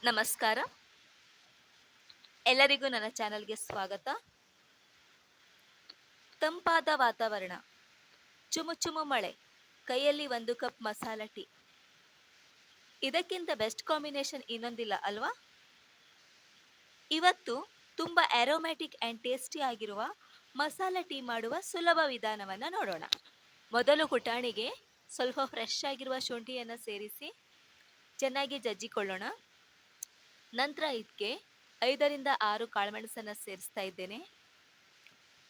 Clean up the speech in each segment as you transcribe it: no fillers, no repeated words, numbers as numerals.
ನಮಸ್ಕಾರ. ಎಲ್ಲರಿಗೂ ನನ್ನ ಚಾನಲ್ಗೆ ಸ್ವಾಗತ. ತಂಪಾದ ವಾತಾವರಣ, ಚುಮು ಚುಮು ಮಳೆ, ಕೈಯಲ್ಲಿ ಒಂದು ಕಪ್ ಮಸಾಲ ಟೀ. ಇದಕ್ಕಿಂತ ಬೆಸ್ಟ್ ಕಾಂಬಿನೇಷನ್ ಇನ್ನೊಂದಿಲ್ಲ ಅಲ್ವಾ? ಇವತ್ತು ತುಂಬ ಆರೋಮ್ಯಾಟಿಕ್ ಆ್ಯಂಡ್ ಟೇಸ್ಟಿ ಆಗಿರುವ ಮಸಾಲ ಟೀ ಮಾಡುವ ಸುಲಭ ವಿಧಾನವನ್ನು ನೋಡೋಣ. ಮೊದಲು ಕುಟಾಣಿಗೆ ಸ್ವಲ್ಪ ಫ್ರೆಶ್ ಆಗಿರುವ ಶುಂಠಿಯನ್ನು ಸೇರಿಸಿ ಚೆನ್ನಾಗಿ ಜಜ್ಜಿಕೊಳ್ಳೋಣ. ನಂತರ ಇದಕ್ಕೆ 5ರಿಂದ 6 ಕಾಳುಮೆಣಸನ್ನು ಸೇರಿಸ್ತಾ ಇದ್ದೇನೆ.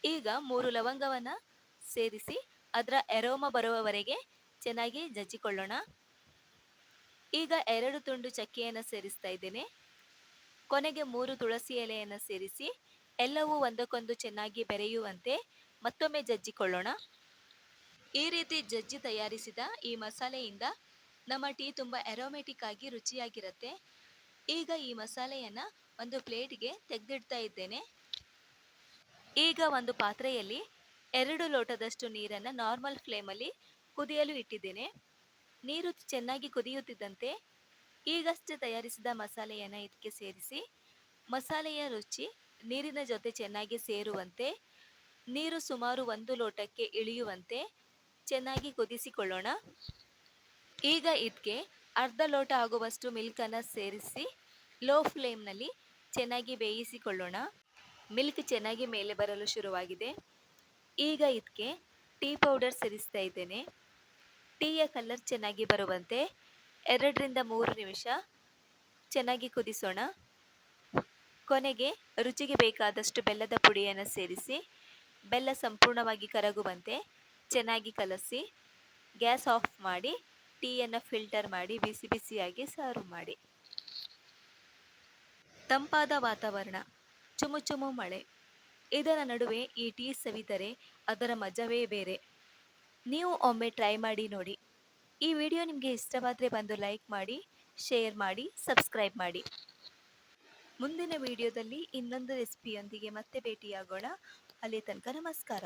ಈಗ 3 ಲವಂಗವನ್ನು ಸೇರಿಸಿ ಅದರ ಎರೋಮ ಬರುವವರೆಗೆ ಚೆನ್ನಾಗಿ ಜಜ್ಜಿಕೊಳ್ಳೋಣ. ಈಗ 2 ತುಂಡು ಚಕ್ಕೆಯನ್ನು ಸೇರಿಸ್ತಾ ಇದ್ದೇನೆ. ಕೊನೆಗೆ 3 ತುಳಸಿ ಎಲೆಯನ್ನು ಸೇರಿಸಿ ಎಲ್ಲವೂ ಒಂದಕ್ಕೊಂದು ಚೆನ್ನಾಗಿ ಬೆರೆಯುವಂತೆ ಮತ್ತೊಮ್ಮೆ ಜಜ್ಜಿಕೊಳ್ಳೋಣ. ಈ ರೀತಿ ಜಜ್ಜಿ ತಯಾರಿಸಿದ ಈ ಮಸಾಲೆಯಿಂದ ನಮ್ಮ ಟೀ ತುಂಬ ಅರೋಮೆಟಿಕ್ ಆಗಿ ರುಚಿಯಾಗಿರುತ್ತೆ. ಈಗ ಈ ಮಸಾಲೆಯನ್ನು ಒಂದು ಪ್ಲೇಟ್ಗೆ ತೆಗೆದಿಡ್ತಾ ಇದ್ದೇನೆ. ಈಗ ಒಂದು ಪಾತ್ರೆಯಲ್ಲಿ 2 ಲೋಟದಷ್ಟು ನೀರನ್ನು ನಾರ್ಮಲ್ ಫ್ಲೇಮಲ್ಲಿ ಕುದಿಯಲು ಇಟ್ಟಿದ್ದೇನೆ. ನೀರು ಚೆನ್ನಾಗಿ ಕುದಿಯುತ್ತಿದ್ದಂತೆ ಈಗಷ್ಟೇ ತಯಾರಿಸಿದ ಮಸಾಲೆಯನ್ನು ಇದಕ್ಕೆ ಸೇರಿಸಿ ಮಸಾಲೆಯ ರುಚಿ ನೀರಿನ ಜೊತೆ ಚೆನ್ನಾಗಿ ಸೇರುವಂತೆ ನೀರು ಸುಮಾರು 1 ಲೋಟಕ್ಕೆ ಇಳಿಯುವಂತೆ ಚೆನ್ನಾಗಿ ಕುದಿಸಿಕೊಳ್ಳೋಣ. ಈಗ ಇದಕ್ಕೆ ಅರ್ಧ ಲೋಟ ಆಗುವಷ್ಟು ಮಿಲ್ಕನ್ನು ಸೇರಿಸಿ ಲೋ ಫ್ಲೇಮ್ನಲ್ಲಿ ಚೆನ್ನಾಗಿ ಬೇಯಿಸಿಕೊಳ್ಳೋಣ. ಮಿಲ್ಕ್ ಚೆನ್ನಾಗಿ ಮೇಲೆ ಬರಲು ಶುರುವಾಗಿದೆ. ಈಗ ಇದಕ್ಕೆ ಟೀ ಪೌಡರ್ ಸೇರಿಸ್ತಾ ಇದ್ದೇನೆ. ಟೀಯ ಕಲರ್ ಚೆನ್ನಾಗಿ ಬರುವಂತೆ 2ರಿಂದ 3 ನಿಮಿಷ ಚೆನ್ನಾಗಿ ಕುದಿಸೋಣ. ಕೊನೆಗೆ ರುಚಿಗೆ ಬೇಕಾದಷ್ಟು ಬೆಲ್ಲದ ಪುಡಿಯನ್ನು ಸೇರಿಸಿ ಬೆಲ್ಲ ಸಂಪೂರ್ಣವಾಗಿ ಕರಗುವಂತೆ ಚೆನ್ನಾಗಿ ಕಲಸಿ ಗ್ಯಾಸ್ ಆಫ್ ಮಾಡಿ ಟೀಯನ್ನು ಫಿಲ್ಟರ್ ಮಾಡಿ ಬಿಸಿ ಬಿಸಿಯಾಗಿ ಸರ್ವ್ ಮಾಡಿ. ತಂಪಾದ ವಾತಾವರಣ, ಚುಮು ಚುಮು ಮಳೆ, ಇದರ ನಡುವೆ ಈ ಟೀ ಸವಿದರೆ ಅದರ ಮಜವೇ ಬೇರೆ. ನೀವು ಒಮ್ಮೆ ಟ್ರೈ ಮಾಡಿ ನೋಡಿ. ಈ ವಿಡಿಯೋ ನಿಮಗೆ ಇಷ್ಟವಾದರೆ ಬಂದು ಲೈಕ್ ಮಾಡಿ, ಶೇರ್ ಮಾಡಿ, ಸಬ್ಸ್ಕ್ರೈಬ್ ಮಾಡಿ. ಮುಂದಿನ ವಿಡಿಯೋದಲ್ಲಿ ಇನ್ನೊಂದು ರೆಸಿಪಿಯೊಂದಿಗೆ ಮತ್ತೆ ಭೇಟಿಯಾಗೋಣ. ಅಲ್ಲಿ ತನಕ ನಮಸ್ಕಾರ.